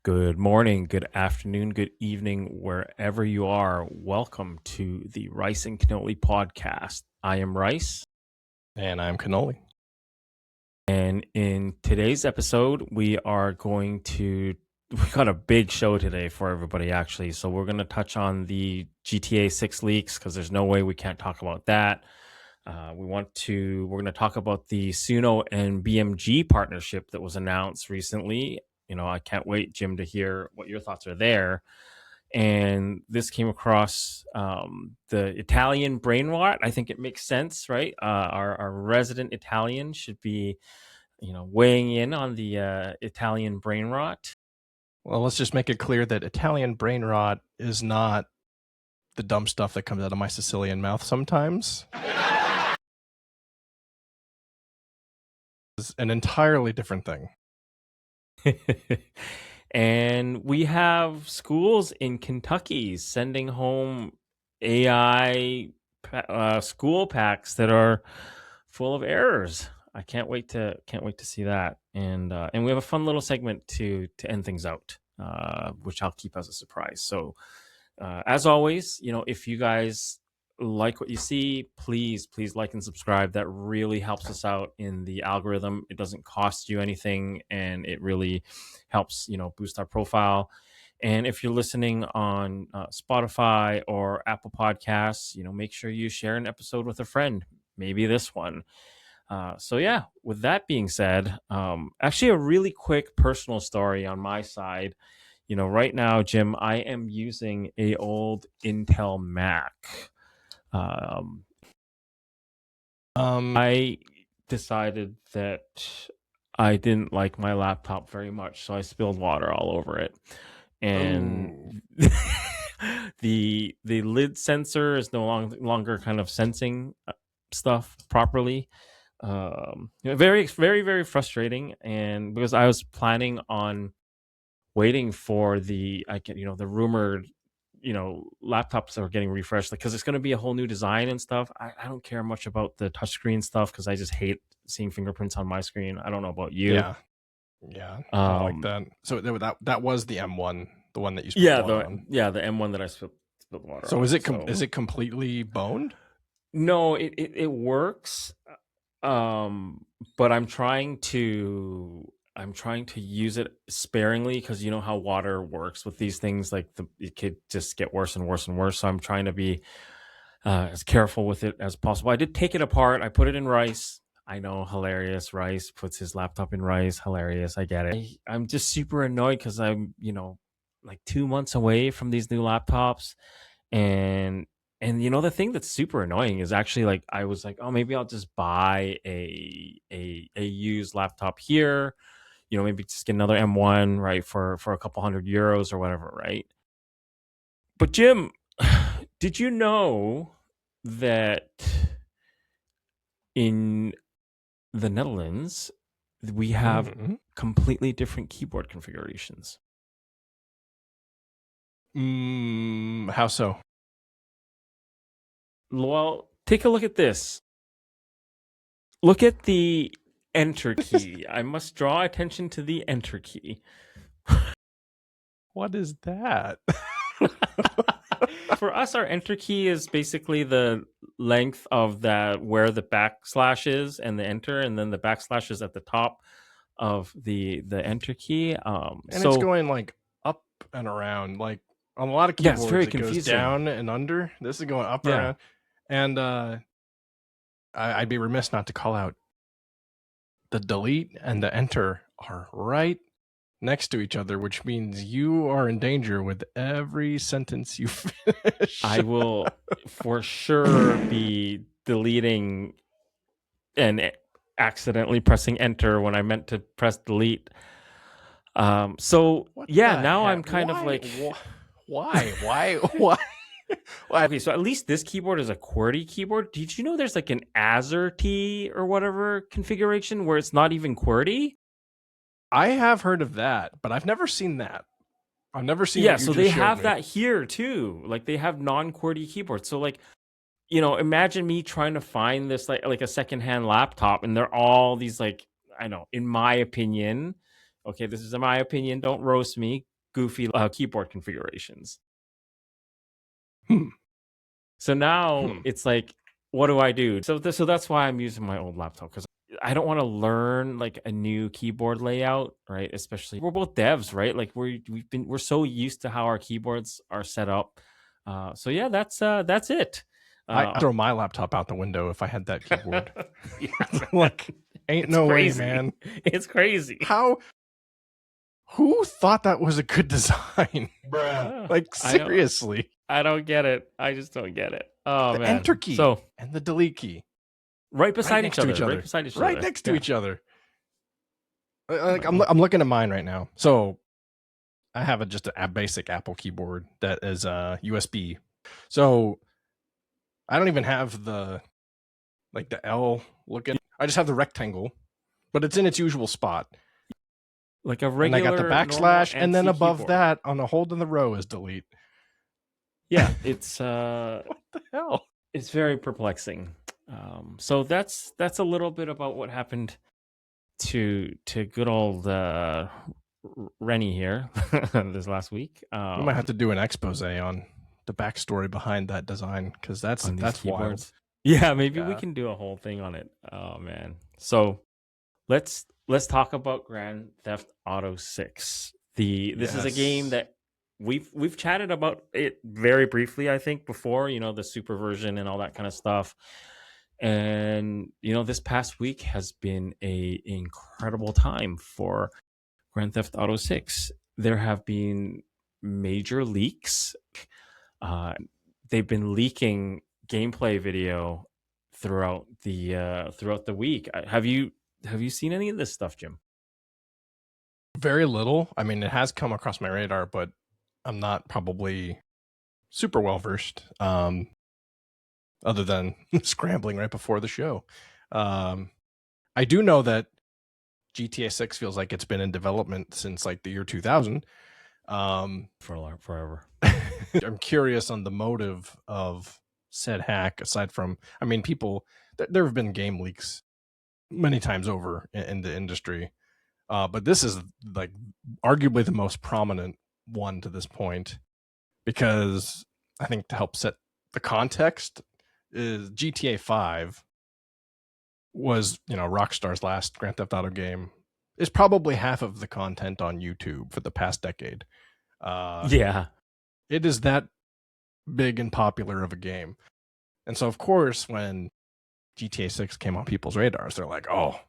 Good morning, good afternoon, good evening, wherever you are. Welcome to the Rice and Cannoli podcast. I am Rice, And I'm Cannoli. and in today's episode, we got a big show today for everybody, actually. So we're going to touch on the GTA 6 leaks because there's no way we can't talk about that. We're going to talk about the Suno and BMG partnership that was announced recently. I can't wait, Jim, to hear what your thoughts are there. And this came across the Italian Brainrot. I think it makes sense, right? Our resident Italian should be, weighing in on the Italian Brainrot. Well, let's just make it clear that Italian brain rot is not the dumb stuff that comes out of my Sicilian mouth sometimes. It's an entirely different thing. And we have schools in Kentucky sending home AI school packs that are full of errors. I can't wait to see that. And we have a fun little segment to end things out, which I'll keep as a surprise. So, as always, if you guys like what you see, please like and subscribe. That really helps us out in the algorithm. It doesn't cost you anything, and it really helps boost our profile. And if you're listening on Spotify or Apple Podcasts, make sure you share an episode with a friend, maybe this one. So yeah, with that being said, actually a really quick personal story on my side. Right now, Jim, I am using a old Intel Mac. I decided that I didn't like my laptop very much, so I spilled water all over it. And the lid sensor is no longer kind of sensing stuff properly. Very, very, very frustrating. And because I was planning on waiting for the rumored laptops that are getting refreshed, because it's going to be a whole new design and stuff. I don't care much about the touchscreen stuff because I just hate seeing fingerprints on my screen. I don't know about you. Yeah, I like that. So that was the M1, the one that you spilled water on. The M1 that I spilled water on. So is it completely boned? No, it works. But I'm trying to use it sparingly, because you know how water works with these things. Like it could just get worse and worse and worse. So I'm trying to be as careful with it as possible. I did take it apart. I put it in rice. I know, hilarious. Rice puts his laptop in rice. Hilarious. I get it. I'm just super annoyed because I'm, like 2 months away from these new laptops. And the thing that's super annoying is actually, like, I was like, oh, maybe I'll just buy a used laptop here. Maybe just get another M1, right, for a couple €100 or whatever, right? But Jim, did you know that in the Netherlands we have completely different keyboard configurations? How so? Well, take a look at this. Look at the enter key. I must draw attention to the enter key. What is that? For us, our enter key is basically the length of where the backslash is and the enter, and then the backslash is at the top of the enter key. And it's going like up and around. Like on a lot of keyboards, it's very confusing. Goes down and under. This is going up and around. And I'd be remiss not to call out the delete and the enter are right next to each other, which means you are in danger with every sentence you finish. I will for sure be deleting and accidentally pressing enter when I meant to press delete. So now I'm kind of like, why? Okay, so at least this keyboard is a QWERTY keyboard. Did you know there's like an AZERTY or whatever configuration where it's not even QWERTY? I have heard of that, but I've never seen that. I've never seen. Yeah, so they have that here too. Like they have non-QWERTY keyboards. So like, imagine me trying to find this like a secondhand laptop, and they're all these, like, I know, in my opinion. Okay, this is in my opinion. Don't roast me. goofy keyboard configurations. Hmm. So now it's like, what do I do? So that's why I'm using my old laptop, because I don't want to learn like a new keyboard layout, right? Especially we're both devs, right? Like we're so used to how our keyboards are set up. So yeah, that's it. I throw my laptop out the window if I had that keyboard. Yeah, Like, ain't it's no crazy. way, man. It's crazy. Who thought that was a good design? Bruh. Like, seriously. I don't get it. I just don't get it. Oh The man. enter key So and the delete key. right beside next each to other. each other. Right beside each Right other. next to Yeah. each other. Like, I'm looking at mine right now. So I have just a basic Apple keyboard that is USB. So I don't even have the L looking. I just have the rectangle, but it's in its usual spot. Like a And I regular got the normal backslash, and then NC above keyboard. that, on a hold in the row, is delete. Yeah, it's What the hell? it's very perplexing. So that's a little bit about what happened to good old Rennie here this last week. We might have to do an expose on the backstory behind that design, because that's on these wild. keyboards. Yeah, maybe we Yeah. can do a whole thing on it. Oh man. So let's talk about Grand Theft Auto 6. This is a game Yes. that we've chatted about it very briefly, I think, before, the super version and all that kind of stuff. And this past week has been a incredible time for Grand Theft Auto 6. There have been major leaks. They've been leaking gameplay video throughout the week. Have you seen any of this stuff, Jim? Very little. I mean, it has come across my radar, but I'm not probably super well versed. Other than scrambling right before the show. I do know that GTA 6 feels like it's been in development since like the year 2000. Forever. I'm curious on the motive of said hack, aside from, I mean, there have been game leaks many times over in the industry. But this is like arguably the most prominent one to this point, because I think to help set the context is GTA 5 was, Rockstar's last Grand Theft Auto game, is probably half of the content on YouTube for the past decade. Yeah. It is that big and popular of a game. And so, of course, when GTA 6 came on people's radars, they're like, oh,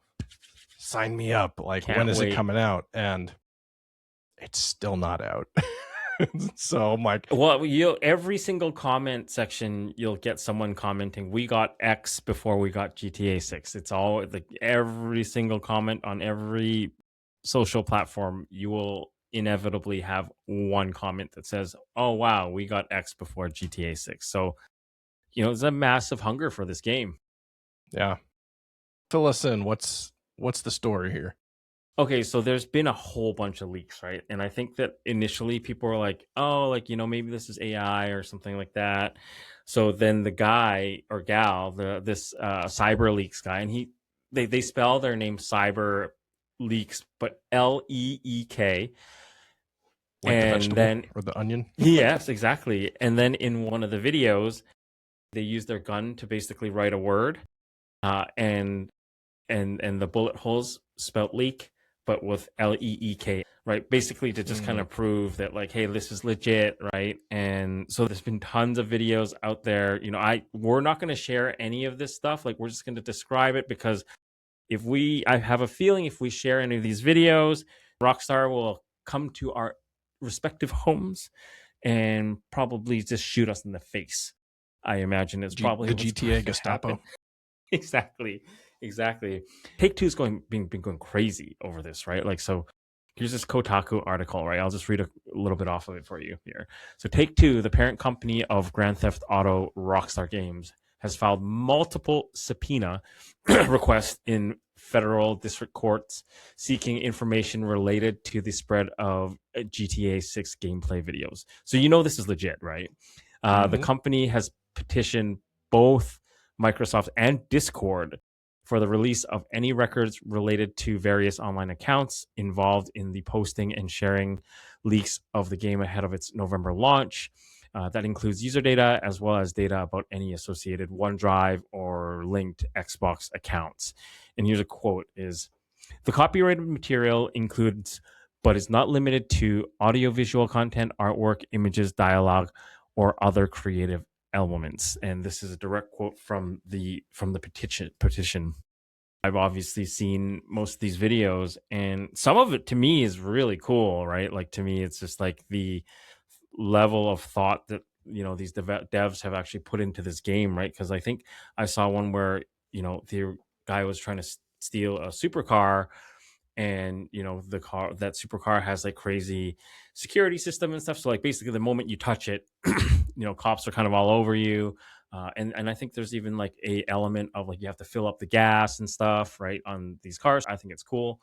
sign me up. Like, Can't when is wait. it coming out? And it's still not out. So I'm like, well, every single comment section, you'll get someone commenting, we got X before we got GTA 6. It's all like every single comment on every social platform, you will inevitably have one comment that says, oh wow, we got X before GTA 6. So there's a massive hunger for this game. yeah, fill us in. What's the story here? Okay, so there's been a whole bunch of leaks, right? And I think that initially people were like, oh, like, maybe this is AI or something like that. So then the guy or gal, this Cyber Leaks guy, and they spell their name Cyber Leaks, but Leek. Like and the vegetable then or the onion? Yes, exactly. And then in one of the videos, they use their gun to basically write a word, and the bullet holes spelt leak, but with Leek, right? Basically to just kind of prove that, like, hey, this is legit, right? And so there's been tons of videos out there. We're not going to share any of this stuff. Like, we're just going to describe it, because I have a feeling if we share any of these videos, Rockstar will come to our respective homes and probably just shoot us in the face. I imagine it's probably the what's GTA going to Gestapo. happen. Exactly. Take-Two's been going crazy over this, right? Like, so here's this Kotaku article, right? I'll just read a little bit off of it for you here. So Take-Two, the parent company of Grand Theft Auto Rockstar Games, has filed multiple subpoena requests in federal district courts seeking information related to the spread of GTA 6 gameplay videos. So this is legit, right? The company has petitioned both Microsoft and Discord for the release of any records related to various online accounts involved in the posting and sharing leaks of the game ahead of its November launch. That includes user data as well as data about any associated OneDrive or linked Xbox accounts. And here's a quote: "Is the copyrighted material includes, but is not limited to, audiovisual content, artwork, images, dialogue, or other creative elements." And this is a direct quote from the petition. I've obviously seen most of these videos, and some of it to me is really cool, right? Like, to me, it's just like the level of thought that these devs have actually put into this game, right? Because I think I saw one where the guy was trying to steal a supercar, and that supercar has like crazy security system and stuff. So like basically the moment you touch it, cops are kind of all over you. And I think there's even like a element of like you have to fill up the gas and stuff, right, on these cars. I think it's cool.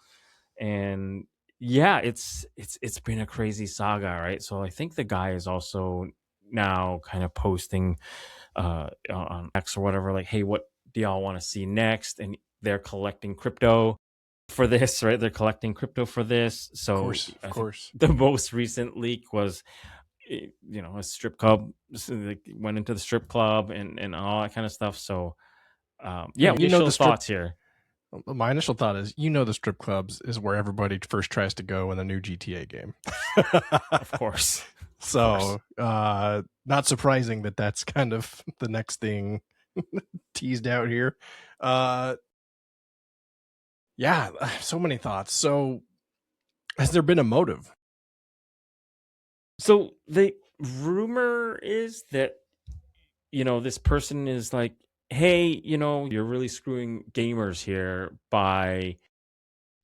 And yeah, it's been a crazy saga, right? So I think the guy is also now kind of posting on X or whatever, like, hey, what do y'all want to see next? And they're collecting crypto for this, right? They're collecting crypto for this. So Of course. the most recent leak was a strip club. So they went into the strip club and all that kind of stuff. So yeah, initial thoughts here. My initial thought is, the strip clubs is where everybody first tries to go in the new GTA game. Of course. So not surprising that that's kind of the next thing teased out here. Yeah, so many thoughts. So has there been a motive? So the rumor is that this person is like, hey, you're really screwing gamers here by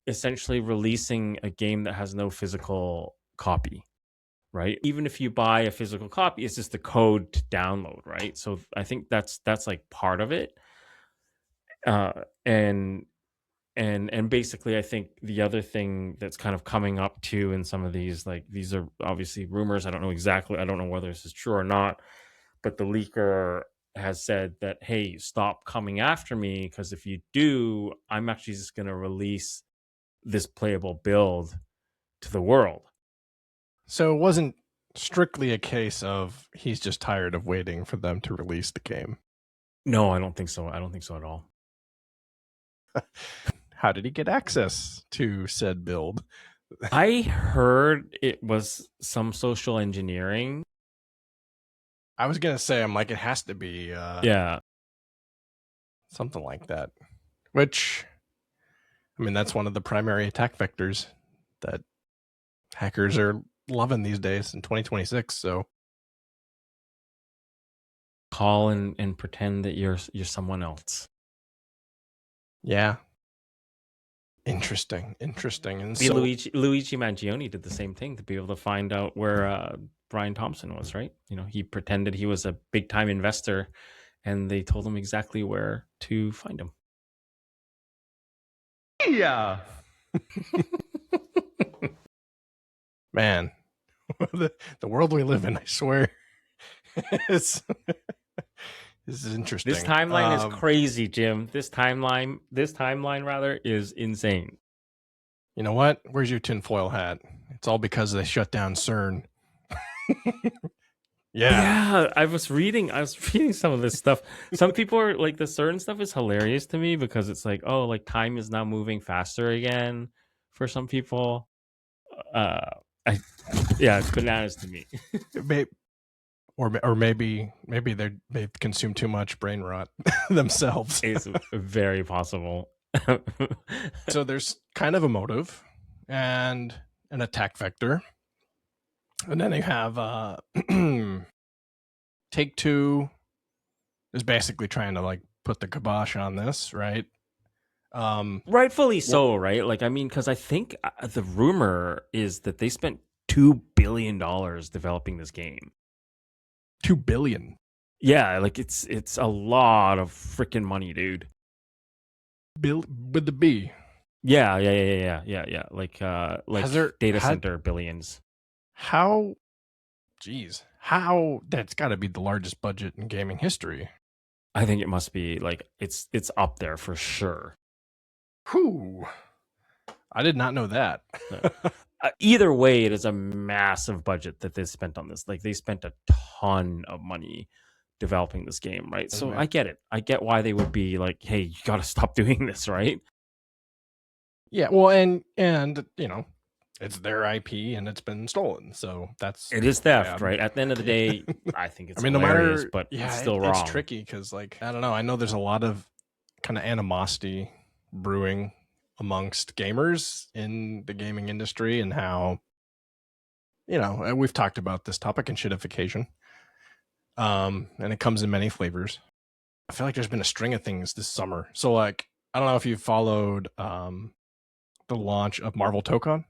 essentially releasing a game that has no physical copy, right? Even if you buy a physical copy, it's just the code to download, right? So I think that's like part of it. And basically I think the other thing that's kind of coming up too in some of these, like, these are obviously rumors. I don't know whether this is true or not, but the leaker has said that, hey, stop coming after me, because if you do, I'm actually just going to release this playable build to the world. So it wasn't strictly a case of he's just tired of waiting for them to release the game. No, I don't think so. I don't think so at all. How did he get access to said build? I heard it was some social engineering. I was going to say, I'm like, it has to be yeah, something like that. Which, I mean, that's one of the primary attack vectors that hackers are loving these days in 2026. So call and pretend that you're someone else. Yeah. Interesting. And so Luigi Mangione did the same thing to be able to find out where Brian Thompson was, right? He pretended he was a big time investor, and they told him exactly where to find him. Yeah. Man, the world we live in, I swear. This is interesting. This timeline is crazy, Jim. This timeline rather is insane. You know what? Where's your tinfoil hat? It's all because they shut down CERN. Yeah, I was reading some of this stuff. Some people are like, the CERN stuff is hilarious to me because it's like, oh, like time is now moving faster again for some people. It's bananas to me. Or maybe they've consumed too much brain rot themselves. It's very possible. So there's kind of a motive and an attack vector. And then you have Take-Two is basically trying to like put the kibosh on this, right? Rightfully so, right? Like, I mean, because I think the rumor is that they spent $2 billion developing this game. $2 billion. Yeah, like it's a lot of freaking money, dude. Bill with the B. Yeah. Like data center billions. How that's got to be the largest budget in gaming history. I think it must be like it's up there for sure. Whew. I did not know that. Either way, it is a massive budget that they spent on this. Like they spent a ton of money developing this game, right? So I get it. I get why they would be like, "Hey, you got to stop doing this," right? Yeah, well, and you know, it's their IP and it's been stolen, so it is theft, bad. Right? At the end of the day, I think it's I mean, hilarious, no matter, but yeah, it's still wrong. It's tricky because, like, I don't know. I know there's a lot of kind of animosity brewing amongst gamers in the gaming industry, and how, you know, we've talked about this topic in shitification, and it comes in many flavors. I feel like there's been a string of things this summer. So, like, I don't know if you followed the launch of Marvel Tokon.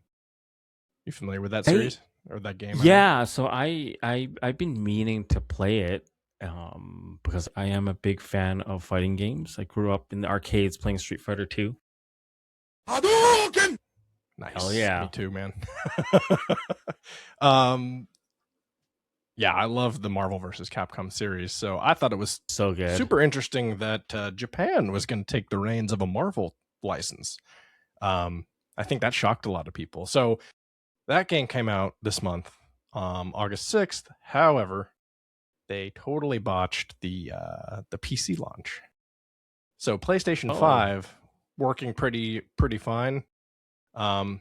You familiar with that series or that game? Yeah, so I've been meaning to play it because I am a big fan of fighting games. I grew up in the arcades playing Street Fighter 2. Hadouken! Nice. Hell yeah. Me too, man. Yeah, I love the Marvel vs. Capcom series, so I thought it was so good, super interesting that Japan was going to take the reins of a Marvel license. I think that shocked a lot of people. So that game came out this month, August 6th. However, they totally botched the PC launch. So PlayStation 5 working pretty fine. And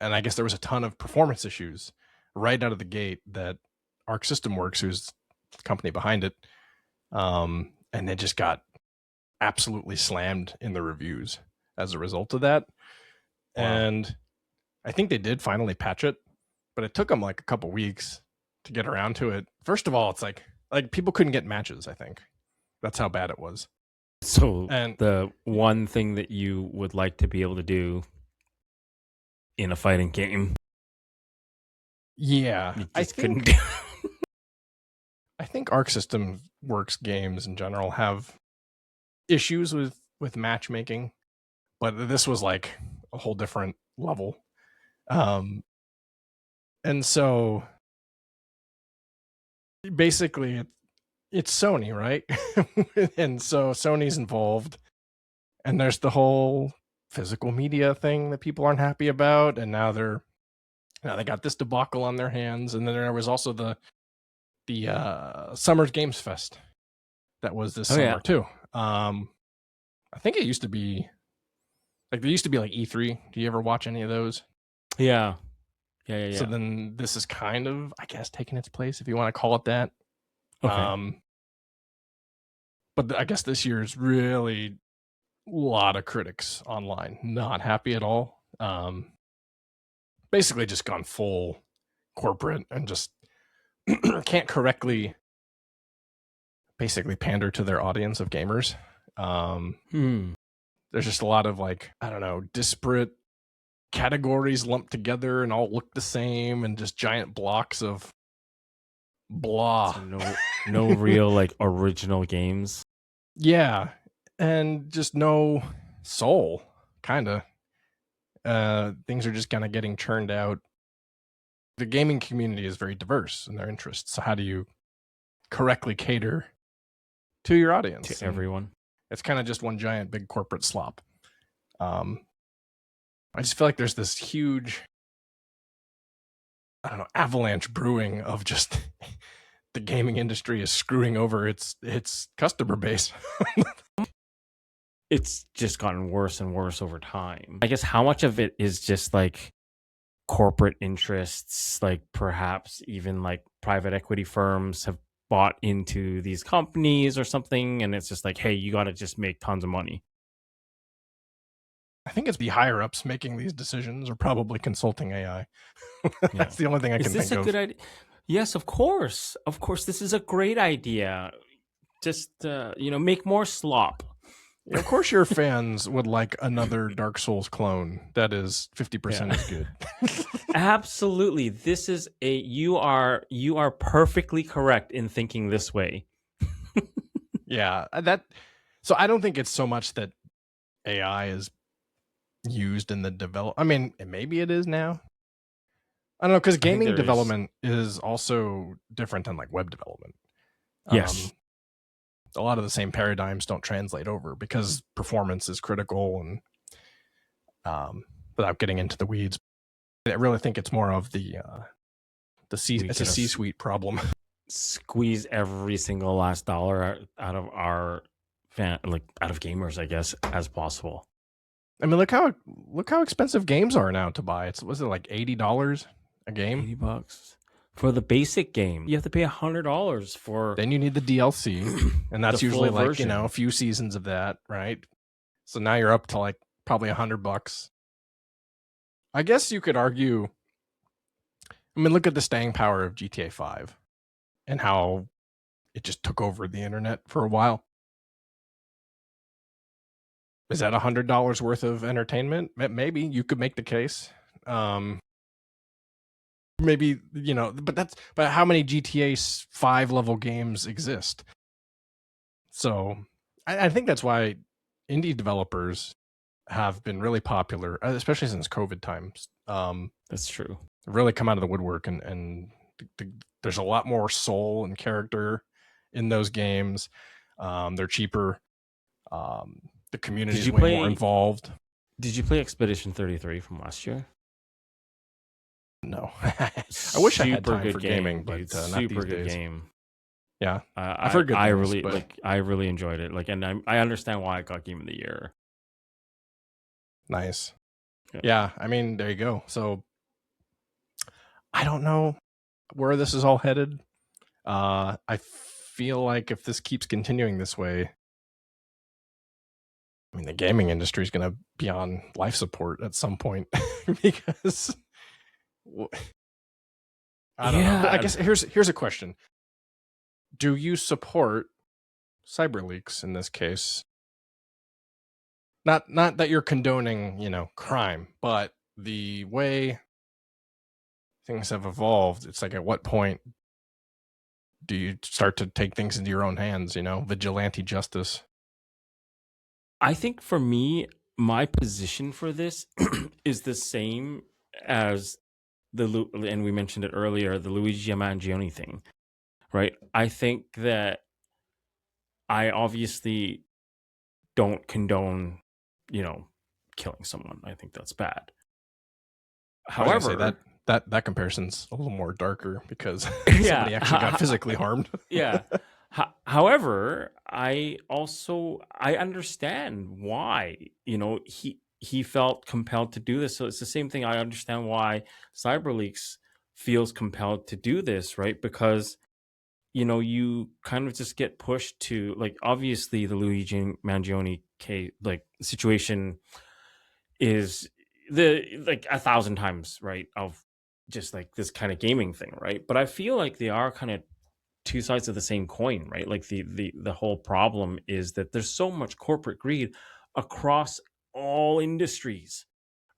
I guess there was a ton of performance issues right out of the gate that Arc System Works, who's the company behind it, and it just got absolutely slammed in the reviews as a result of that. Wow. And I think they did finally patch it, but it took them like a couple weeks to get around to it. First of all, it's like people couldn't get matches, I think. That's how bad it was. So and the one thing that you would like to be able to do in a fighting game, yeah, you just couldn't do. I think Arc System Works games in general have issues with matchmaking, but this was like a whole different level. And so basically it's Sony, right? And so Sony's involved, and there's the whole physical media thing that people aren't happy about, and now they got this debacle on their hands. And then there was also the Summer's Games Fest that was this summer too. I think it used to be like there used to be like E3. Do you ever watch any of those? Yeah. So then this is kind of, I guess, taking its place, if you want to call it that. Okay. But I guess this year's really a lot of critics online not happy at all. Basically just gone full corporate and just can't correctly basically pander to their audience of gamers. There's just a lot of like, I don't know, disparate categories lumped together and all look the same, and just giant blocks of blah. So no real like original games. Yeah, and just no soul, kind of. Things are just kind of getting churned out. The gaming community is very diverse in their interests. So how do you correctly cater to your audience? To everyone. It's kind of just one giant big corporate slop. I just feel like there's this huge, I don't know, avalanche brewing of just the gaming industry is screwing over its customer base. It's just gotten worse and worse over time. I guess how much of it is just like corporate interests, like perhaps even like private equity firms have bought into these companies or something, and it's just like, hey, you got to just make tons of money. I think it's the higher ups making these decisions, or probably consulting AI. That's the only thing I can think of. Is this a good idea? Yes, of course. Of course, this is a great idea. Just make more slop. Yeah, of course, your fans would like another Dark Souls clone that is 50% as good. Absolutely. This is you are perfectly correct in thinking this way. Yeah, so I don't think it's so much that AI is used in the develop. I mean, maybe it is now. I don't know, because gaming development is also different than like web development. Yes. a lot of the same paradigms don't translate over because performance is critical. And without getting into the weeds, I really think it's more of it's a C-suite problem. Squeeze every single last dollar out of our out of gamers, I guess, as possible. I mean, look how expensive games are now to buy. Was it like $80 a game? $80 for the basic game. You have to pay $100 for. Then you need the DLC, and that's usually like version. a few seasons of that, right? So now you're up to like probably $100. I guess you could argue. I mean, look at the staying power of GTA 5 and how it just took over the internet for a while. Is that $100 worth of entertainment? Maybe you could make the case. Maybe, but how many GTA 5 level games exist? So I think that's why indie developers have been really popular, especially since COVID times. That's true. Really come out of the woodwork, and there's a lot more soul and character in those games. They're cheaper. The community is way more involved. Did you play Expedition 33 from last year? No. I wish I had time for gaming, but not these good days. Game. Yeah, I've heard good things, I really enjoyed it. And I understand why it got Game of the Year. Nice. Yeah, I mean, there you go. So I don't know where this is all headed. I feel like if this keeps continuing this way, I mean, the gaming industry is going to be on life support at some point because I don't know. I guess here's a question. Do you support CyberLeaks in this case? Not that you're condoning, crime, but the way things have evolved, it's like, at what point do you start to take things into your own hands, vigilante justice? I think for me, my position for this is the same as and we mentioned it earlier, the Luigi Mangione thing, right? I think that I obviously don't condone, killing someone. I think that's bad. However, that comparison's a little more darker because somebody actually got physically harmed. Yeah. However, I understand why, he felt compelled to do this. So it's the same thing. I understand why CyberLeaks feels compelled to do this, right? Because, you kind of just get pushed to, like, obviously the Luigi Mangione case, like, situation is 1,000 times, right, of just like this kind of gaming thing, right? But I feel like they are kind of two sides of the same coin, right? Like the whole problem is that there's so much corporate greed across all industries,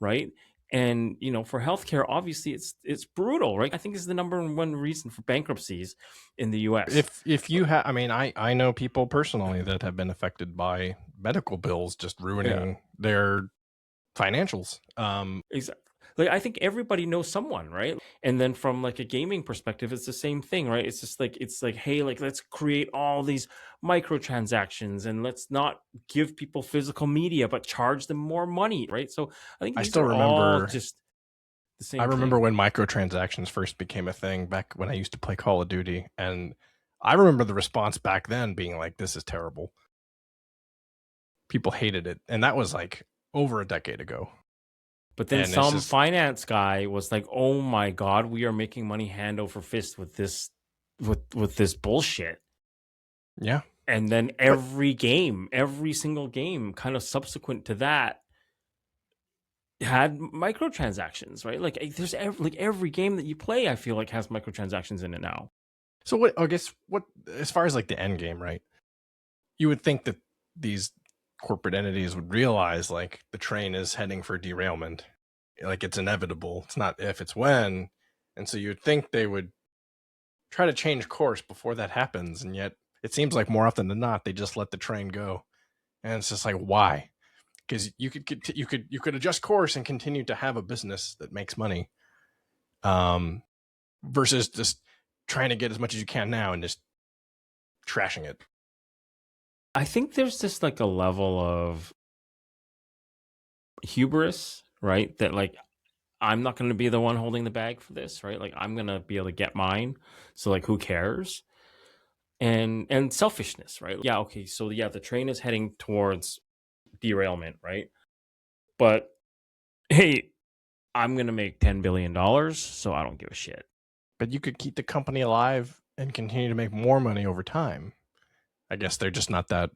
right? And for healthcare, obviously it's brutal, right? I think it's the number one reason for bankruptcies in the US. If you have, I mean, I know people personally that have been affected by medical bills just ruining their financials. Exactly. Like, I think everybody knows someone, right? And then from like a gaming perspective, it's the same thing, right? It's just like, hey, like, let's create all these microtransactions and let's not give people physical media, but charge them more money, right? So I think I still remember all just the same. I remember when microtransactions first became a thing back when I used to play Call of Duty, and I remember the response back then being like, "This is terrible." People hated it, and that was like over a decade ago. But then some finance guy was like, "Oh my God, we are making money hand over fist with this, with this bullshit." Yeah. And then every single game, kind of subsequent to that, had microtransactions, right? Like there's every game that you play, I feel like has microtransactions in it now. So as far as like the end game, right? You would think that these corporate entities would realize like the train is heading for derailment, like it's inevitable. It's not if, it's when. And so you'd think they would try to change course before that happens, and yet it seems like more often than not they just let the train go. And it's just like, why? Because you could adjust course and continue to have a business that makes money, versus just trying to get as much as you can now and just trashing it. I think there's just like a level of hubris, right? That like I'm not going to be the one holding the bag for this, right? Like I'm going to be able to get mine. So like who cares? And selfishness, right? Yeah, okay. So yeah, the train is heading towards derailment, right? But hey, I'm going to make $10 billion, so I don't give a shit. But you could keep the company alive and continue to make more money over time. I guess they're just not that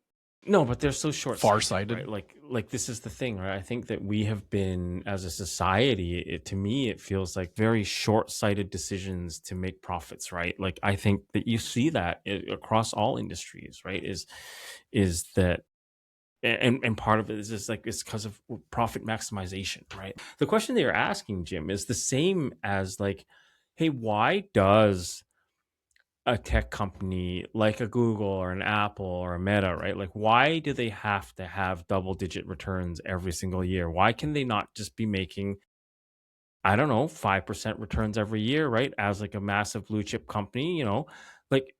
No, but they're so farsighted, right? Like this is the thing, right? I think that we have been, as a society, to me, it feels like very short-sighted decisions to make profits, right? Like I think that you see that across all industries, right? Is that and part of it is just like it's because of profit maximization, right? The question that you're asking, Jim, is the same as like, hey, why does a tech company like a Google or an Apple or a Meta, right? Like, why do they have to have double digit returns every single year? Why can they not just be making, I don't know, 5% returns every year, right? As like a massive blue chip company, like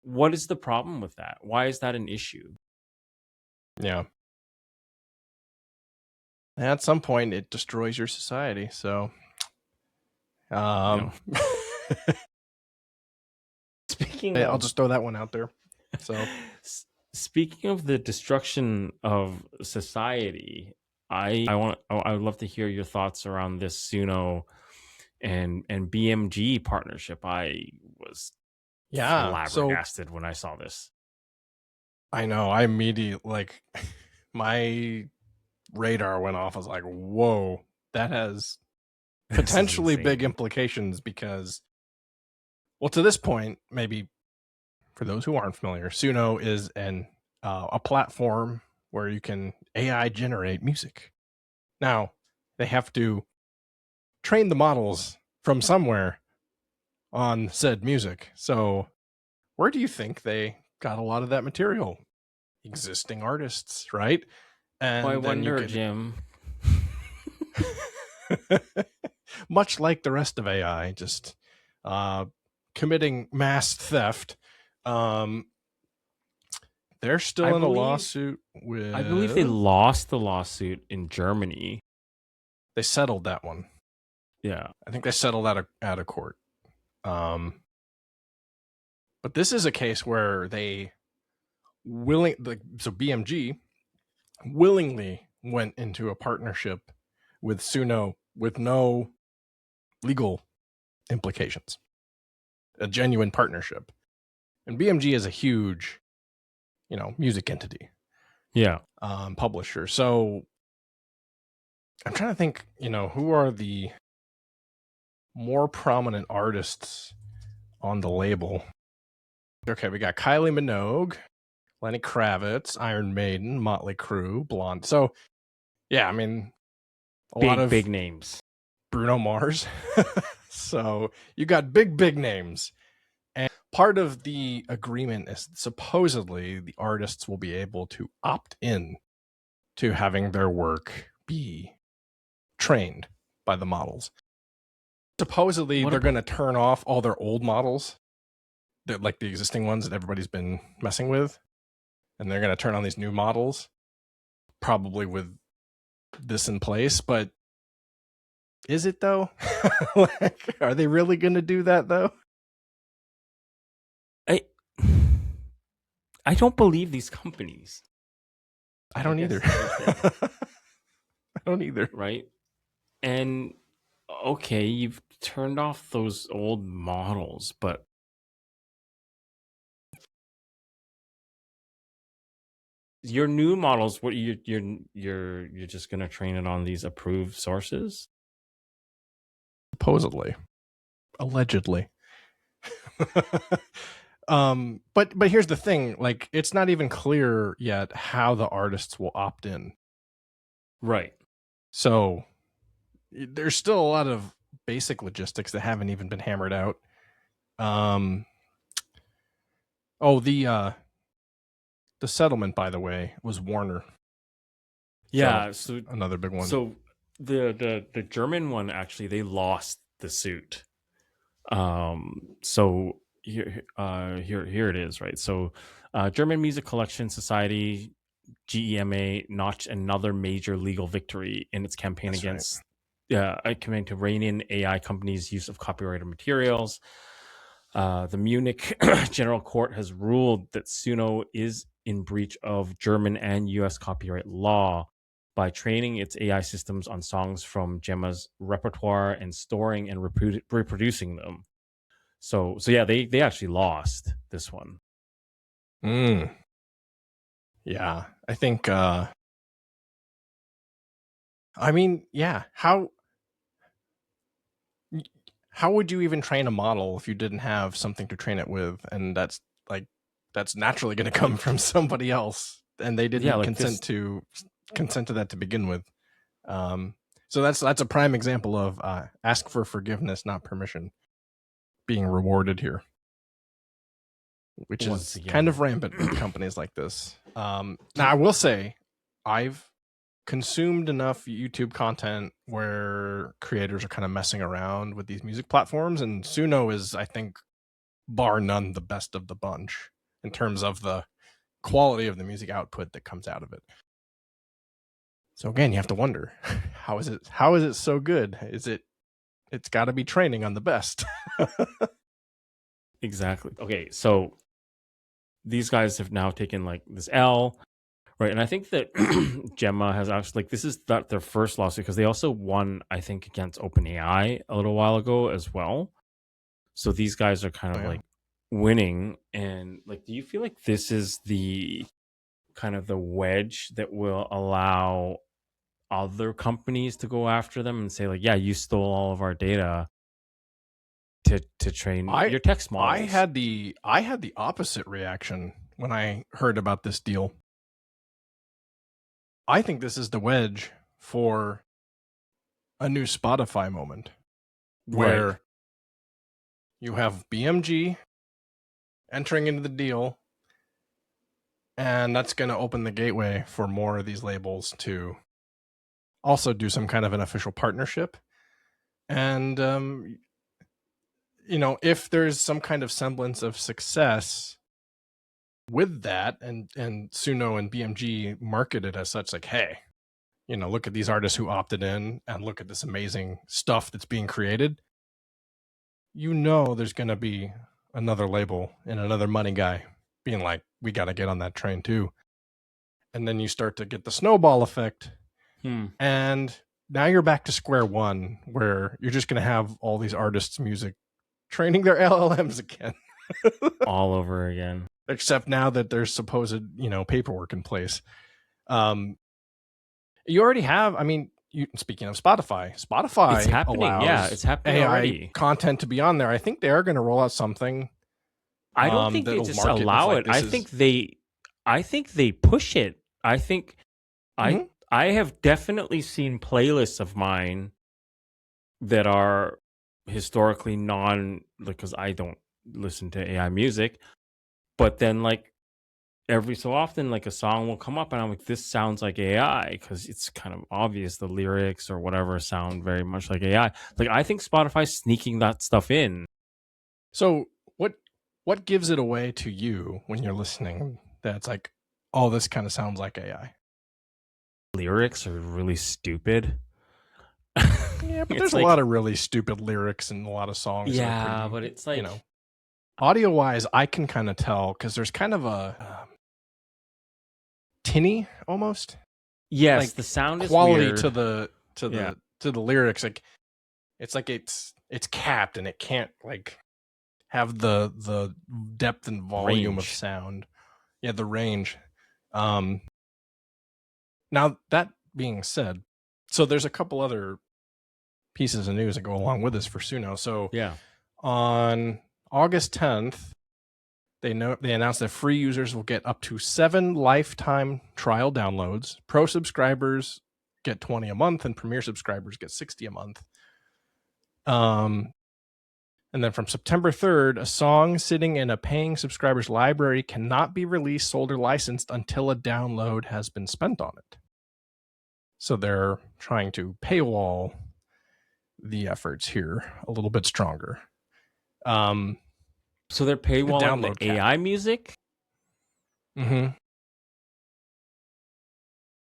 what is the problem with that? Why is that an issue? yeah. And at some point, it destroys your society. So, You know, speaking I'll of just throw that one out there. So, speaking of the destruction of society, I would love to hear your thoughts around this Suno and BMG partnership. I was yeah. So flabbergasted when I saw this. I know. I immediately, like, my radar went off. I was like, whoa, that has This is potentially big insane. implications because, well, to this point, maybe for those who aren't familiar, Suno is a platform where you can AI generate music. Now, they have to train the models from somewhere on said music. So, where do you think they got a lot of that material? Existing artists, right? Oh, I And then you wonder, could, Jim. much like the rest of AI, just committing mass theft. Um, they're I still in a believe lawsuit I believe they with. lost the lawsuit in Germany. They settled that one. Yeah. I think they settled out of court. Um, but this is a case where they so BMG willingly went into a partnership with Suno with no legal implications, a genuine partnership. And BMG is a huge, music entity, Yeah. publisher. So I'm trying to think, who are the more prominent artists on the label? Okay, we got Kylie Minogue, Lenny Kravitz, Iron Maiden, Motley Crue, Blonde. So yeah, I mean, a lot Big, of big names. Bruno Mars. So you got big names. And part of the agreement is supposedly the artists will be able to opt in to having their work be trained by the models. Supposedly, What they're about going to turn off all their old models, that like the existing ones that everybody's been messing with, and they're going to turn on these new models, probably with this in place. But is it though? Like, are they really going to do that though? I I don't believe these companies. I I don't either. guess is the thing, I don't either. right? And okay, you've turned off those old models, but your new models, what you're just gonna train it on these approved sources? Supposedly, allegedly. But here's the thing, like it's not even clear yet how the artists will opt in. Right. So there's still a lot of basic logistics that haven't even been hammered out. Um oh the settlement, by the way, was Warner. So Yeah. So another big one. so the German one actually they lost the suit. So here it is, right? So, German Music Collection Society (GEMA) notched another major legal victory in its campaign That's right. against a campaign to rein in AI companies' use of copyrighted materials. The Munich General Court has ruled that Suno is in breach of German and U.S. copyright law by training its AI systems on songs from Gemma's repertoire and storing and reproducing them. So yeah, they actually lost this one. Mm. Yeah, I think. I mean, yeah. How would you even train a model if you didn't have something to train it with? And that's naturally going to come from somebody else, and they Yeah, didn't like this. consent to that to begin with. So that's a prime example of ask for forgiveness, not permission, being rewarded here, which Once is kind again. of rampant with companies like this. Now, I will say, I've consumed enough YouTube content where creators are kind of messing around with these music platforms, and Suno is, I think, bar none, the best of the bunch in terms of the quality of the music output that comes out of it. So again, you have to wonder, how is it so good? It's got to be training on the best. Exactly. Okay, so these guys have now taken like this L, right? And I think that Gemma has actually, like, this is not their first lawsuit because they also won, I think, against OpenAI a little while ago as well. So these guys are kind Oh, of yeah. like winning. And like, do you feel like this is the kind of the wedge that will allow other companies to go after them and say, like, yeah, you stole all of our data to train I your text I models? had the I had the opposite reaction when I heard about this deal. I think this is the wedge for a new Spotify moment Right. where you have BMG entering into the deal, and that's going to open the gateway for more of these labels to also do some kind of an official partnership. And if there's some kind of semblance of success with that, and Suno and BMG market it as such, like, hey, look at these artists who opted in, and look at this amazing stuff that's being created. There's going to be another label and another money guy being like, we got to get on that train too. And then you start to get the snowball effect. And now you're back to square one, where you're just going to have all these artists' music training their LLMs again. All over again. Except now that there's supposed, paperwork in place. You already have, speaking of It's Spotify happening. Yeah, allows it's happening AI already. content to be on there. I think they are going to roll out something I don't think they that'll just market as allow like, it. this is. I think they push it. I think I Mhm. I have definitely seen playlists of mine that are historically non, because I don't listen to AI music, but then like every so often like a song will come up and I'm like, this sounds like AI, because it's kind of obvious the lyrics or whatever sound very much like AI. Like, I think Spotify's sneaking that stuff in. So what gives it away to you when you're listening that's like, oh, this kind of sounds like AI? Lyrics are really stupid. Yeah, but there's It's a lot like, of really stupid lyrics and a lot of songs that are yeah, pretty, but it's like, audio wise, I can kind of tell because there's kind of a tinny almost yes, like the sound is quality weird. to the Yeah. lyrics. Like it's capped and it can't like have the depth and volume of Range. sound. Yeah, the range. Um, Now that being said, so there's a couple other pieces of news that go along with this for Suno. So Yeah. on August 10th, they announced that free users will get up to 7 lifetime trial downloads. Pro subscribers get 20 a month, and Premier subscribers get 60 a month. And then from September 3rd, a song sitting in a paying subscriber's library cannot be released, sold, or licensed until a download has been spent on it. So they're trying to paywall the efforts here a little bit stronger. So they're paywalling download the cap. AI music? Mm-hmm.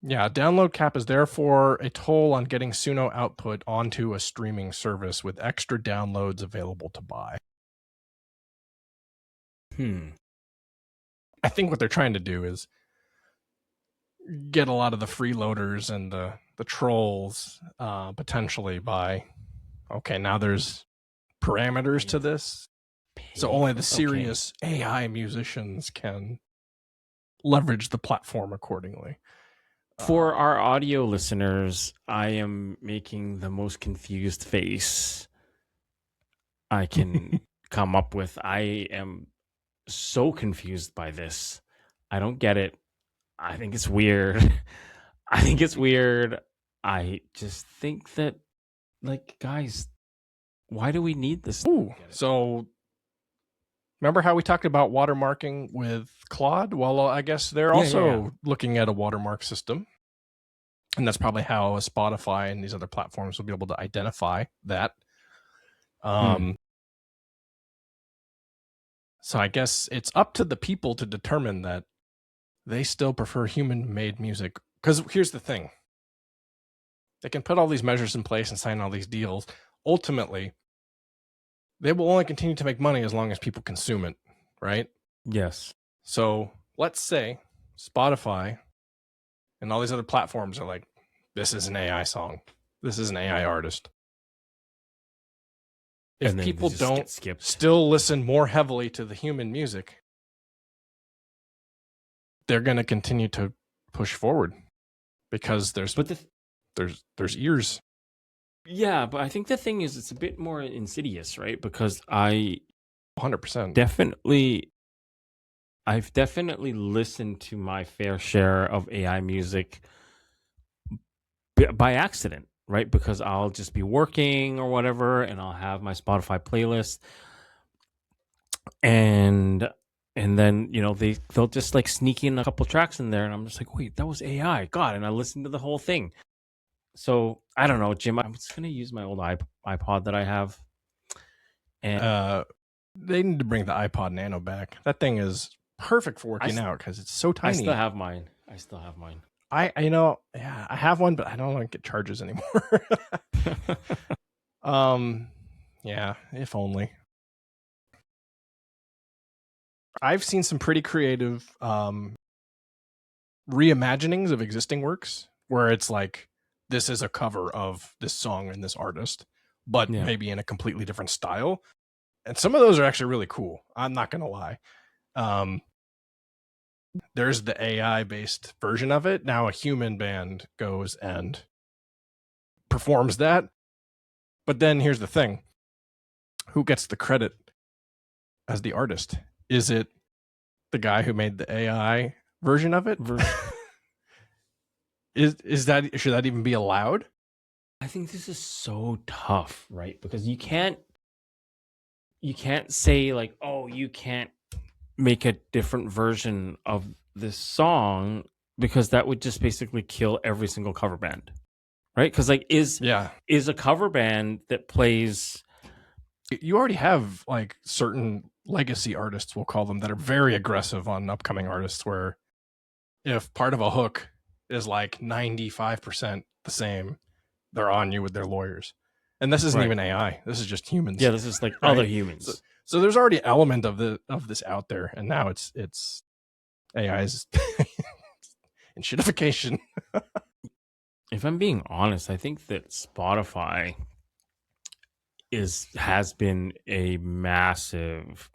Yeah, download cap is therefore a toll on getting Suno output onto a streaming service with extra downloads available to buy. I think what they're trying to do is get a lot of the freeloaders and the trolls potentially by, okay, now there's parameters to this. So only the serious AI musicians can leverage the platform accordingly. For our audio listeners, I am making the most confused face I can come up with. I am so confused by this. I don't get it. I think it's weird. I think it's weird. I just think that, like, guys, why do we need this? Ooh, so remember how we talked about watermarking with Claude? Well, I guess they're also looking at a watermark system. And that's probably how Spotify and these other platforms will be able to identify that. So I guess it's up to the people to determine that they still prefer human-made music. Because here's the thing. They can put all these measures in place and sign all these deals. Ultimately, they will only continue to make money as long as people consume it, right? Yes. So let's say Spotify and all these other platforms are like, this is an AI song. This is an AI artist. If people don't still listen more heavily to the human music, they're going to continue to push forward because there's ears. Yeah, but I think the thing is it's a bit more insidious, right? Because I 100% I've definitely listened to my fair share of AI music by accident, right? Because I'll just be working or whatever, and I'll have my Spotify playlist, and then they'll just like sneak in a couple tracks in there, and I'm just like, wait, that was AI, God! And I listened to the whole thing. So I don't know, Jim. I'm just gonna use my old iPod that I have, and they need to bring the iPod Nano back. That thing is perfect for working out because it's so tiny. I still have mine. I have one, but I don't like it charges anymore. Yeah, if only. I've seen some pretty creative reimaginings of existing works where it's like, this is a cover of this song and this artist, but maybe in a completely different style. And some of those are actually really cool. I'm not going to lie. There's the AI based version of it. Now a human band goes and performs that. But then here's the thing. Who gets the credit as the artist? Is it the guy who made the AI version of it? Should that even be allowed? I think this is so tough, right? Because you can't say like, oh, you can't make a different version of this song, because that would just basically kill every single cover band, right? Because like is a cover band that plays, you already have like certain legacy artists, we'll call them, that are very aggressive on upcoming artists, where if part of a hook is like 95% the same, they're on you with their lawyers. And this isn't even AI. This is just humans. Yeah, this is like other humans. So there's already an element of this out there, and now it's AI's and shitification. If I'm being honest, I think that Spotify has been a massive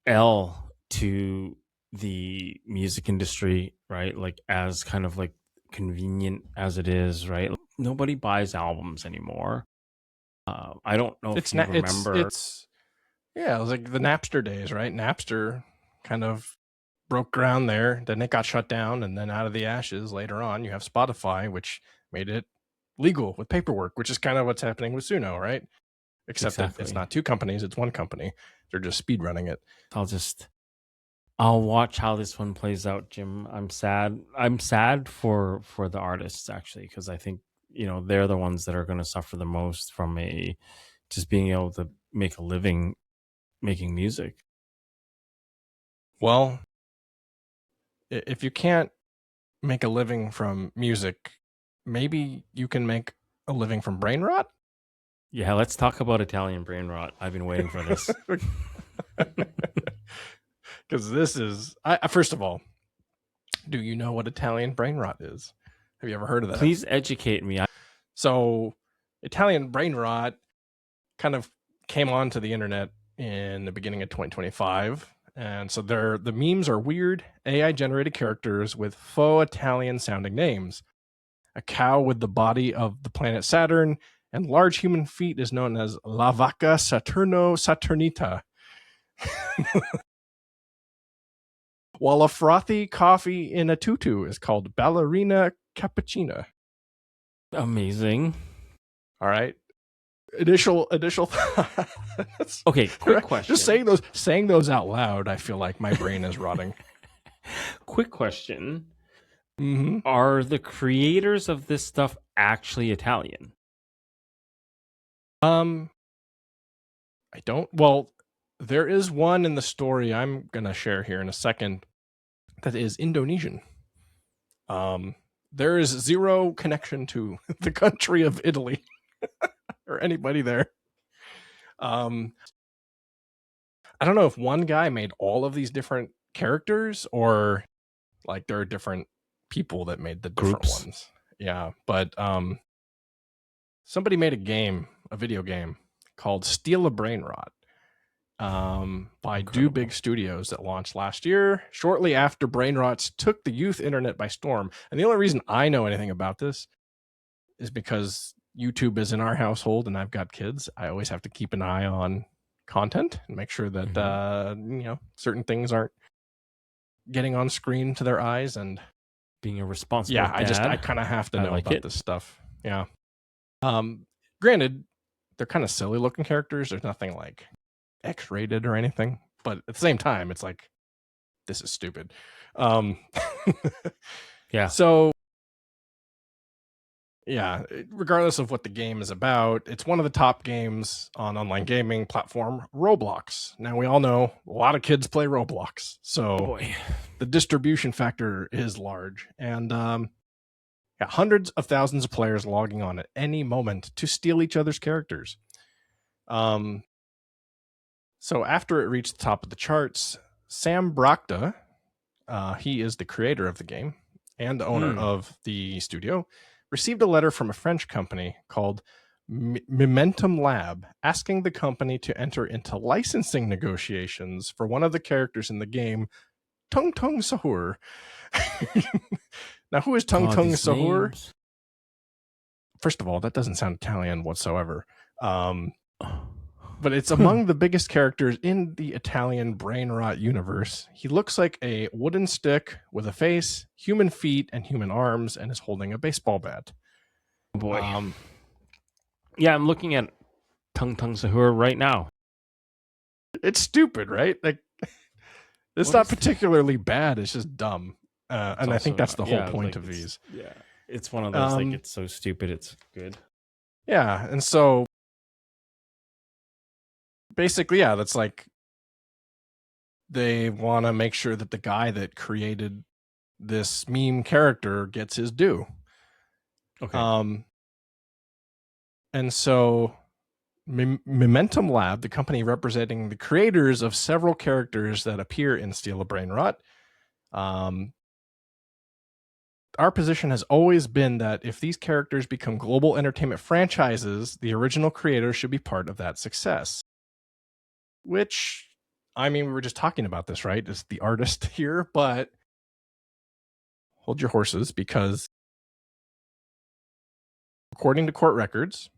L to the music industry, right? Like, as kind of like convenient as it is, right? Nobody buys albums anymore. I don't know if you remember. It was like the Napster days, right? Napster kind of broke ground there. Then it got shut down, and then out of the ashes later on, you have Spotify, which made it legal with paperwork, which is kind of what's happening with Suno, right? Except that it's not two companies, it's one company. They're just speed running it. I'll watch how this one plays out, Jim. I'm sad for the artists, actually, because I think they're the ones that are going to suffer the most from just being able to make a living making music. Well, if you can't make a living from music, maybe you can make a living from brain rot. Yeah, let's talk about Italian brain rot. I've been waiting for this. Because this is, first of all, do you know what Italian brain rot is? Have you ever heard of that? Please educate me. So, Italian brain rot kind of came onto the internet in the beginning of 2025. And so the memes are weird AI generated characters with faux Italian sounding names. A cow with the body of the planet Saturn and large human feet is known as La Vaca Saturno Saturnita. While a frothy coffee in a tutu is called Ballerina Cappuccina. Amazing. All right. Initial thoughts. Okay, quick question. Just saying those out loud, I feel like my brain is rotting. Quick question. Mm-hmm. Are the creators of this stuff actually Italian? I don't. Well, there is one in the story I'm gonna share here in a second that is Indonesian. There is zero connection to the country of Italy or anybody there. I don't know if one guy made all of these different characters or like there are different people that made the different Groups. ones. Yeah, but somebody made a video game called Steal a Brainrot by Do Big Studios that launched last year, shortly after Brainrots took the youth internet by storm. And the only reason I know anything about this is because YouTube is in our household and I've got kids. I always have to keep an eye on content and make sure that certain things aren't getting on screen to their eyes. And being a responsible dad, I kind of have to know about this stuff. Yeah. Granted, they're kind of silly looking characters. There's nothing like X-rated or anything, but at the same time, it's like, this is stupid. Yeah. So, yeah, regardless of what the game is about, it's one of the top games on online gaming platform Roblox. Now, we all know a lot of kids play Roblox, so the distribution factor is large. And hundreds of thousands of players logging on at any moment to steal each other's characters. So after it reached the top of the charts, Sam Brachta, he is the creator of the game and the owner of the studio, received a letter from a French company called Momentum Lab asking the company to enter into licensing negotiations for one of the characters in the game, Tung Tung Sahur. Now, who is Tung Tung Sahur? Names. First of all, that doesn't sound Italian whatsoever. But it's among the biggest characters in the Italian Brainrot universe. He looks like a wooden stick with a face, human feet, and human arms, and is holding a baseball bat. Boy. Yeah, I'm looking at Tung Tung Sahur right now. It's stupid, right? Like, it's not particularly bad. It's just dumb. And I think that's the whole point of these. Yeah, it's one of those, like, it's so stupid, it's good. Yeah, and so basically, yeah, that's like they want to make sure that the guy that created this meme character gets his due. Okay. And so Momentum Lab, the company representing the creators of several characters that appear in Steal a Brainrot, our position has always been that if these characters become global entertainment franchises, the original creators should be part of that success. Which, I mean, we were just talking about this, right? As the artist here, but hold your horses, because according to court records,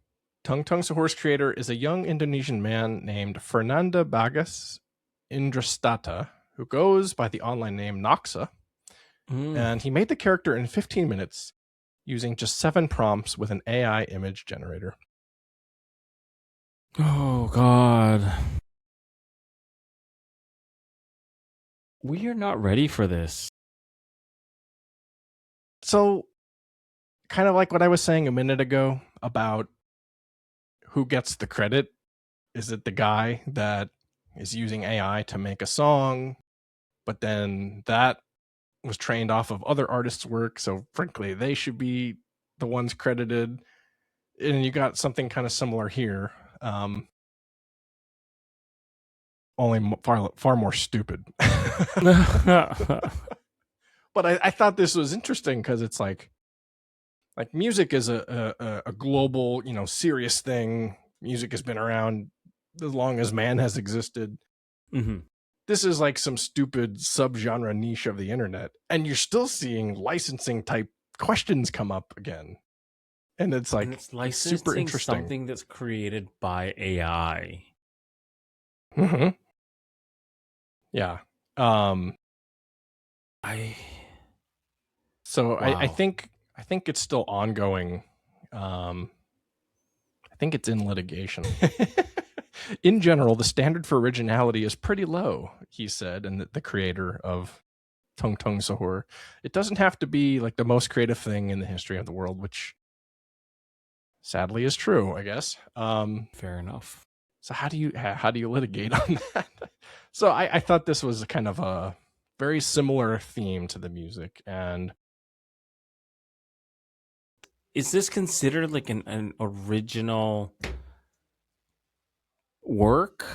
Tung Tung Sahur's creator is a young Indonesian man named Fernanda Bagas Indrastata, who goes by the online name Noxa. And he made the character in 15 minutes using just 7 prompts with an AI image generator. Oh, God. We are not ready for this. So, kind of like what I was saying a minute ago about who gets the credit Is it the guy that is using AI to make a song, but then that was trained off of other artists' work, so frankly, they should be the ones credited? And you got something kind of similar here, only far more stupid. But I thought this was interesting because it's like music is a global, serious thing. Music has been around as long as man has existed. Mm-hmm. This is like some stupid subgenre niche of the internet, and you're still seeing licensing type questions come up again. And it's like, And it's it's super licensing interesting. something that's created by AI. Mm-hmm. Yeah. I I wow. think it's still ongoing. I think it's in litigation. In general, the standard for originality is pretty low, he said, and the creator of Tung Tung Sahur. It doesn't have to be like the most creative thing in the history of the world, which sadly is true, I guess. Fair enough. So how do you litigate on that? So I thought this was kind of a very similar theme to the music. And is this considered like an original work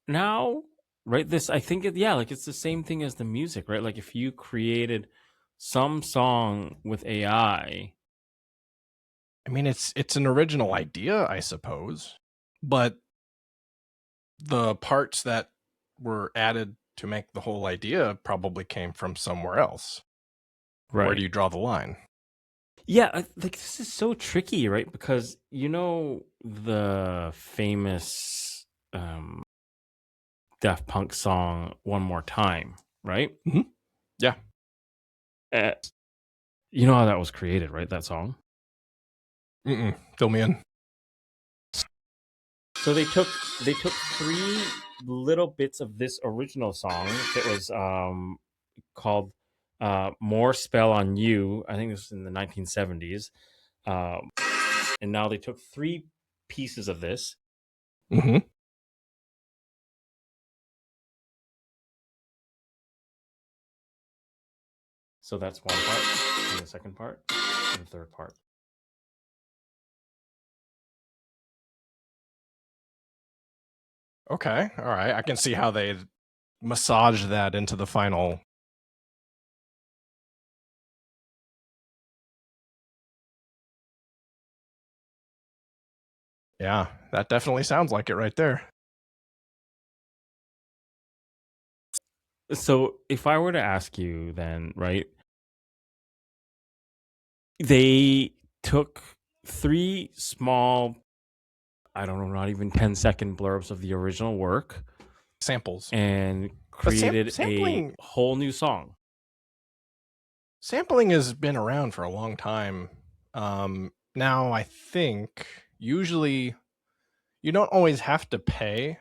now? Right? This, I think like it's the same thing as the music, right? Like if you created some song with AI. I mean, it's an original idea, I suppose, but the parts that were added to make the whole idea probably came from somewhere else. Right. Where do you draw the line? Yeah, like this is so tricky, right? Because the famous Daft Punk song "One More Time," right? Mm-hmm. Yeah. You know how that was created, right? That song. Fill me in. So they took 3 little bits of this original song that was called "More Spell on You." I think this was in the 1970s, and now they took 3 pieces of this. Mm-hmm. So that's one part, and the second part, and the third part. Okay. All right. I can see how they massage that into the final. Yeah, that definitely sounds like it right there. So if I were to ask you then, right, they took 3 small, I don't know, not even 10-second blurbs of the original work Samples. and created a whole new song. Sampling has been around for a long time. Now I think usually you don't always have to pay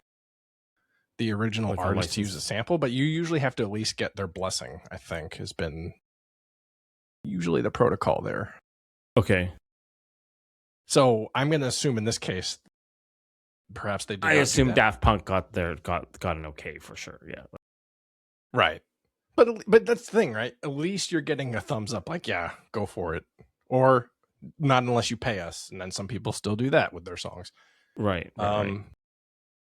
the original Like a artist to use a license. sample, but you usually have to at least get their blessing, I think, has been usually the protocol there. Okay. So I'm going to assume in this case, perhaps they did. I assume Daft Punk got an okay for sure. Yeah. Right. But that's the thing, right? At least you're getting a thumbs up, like, yeah, go for it. Or not unless you pay us. And then some people still do that with their songs. Right. Right.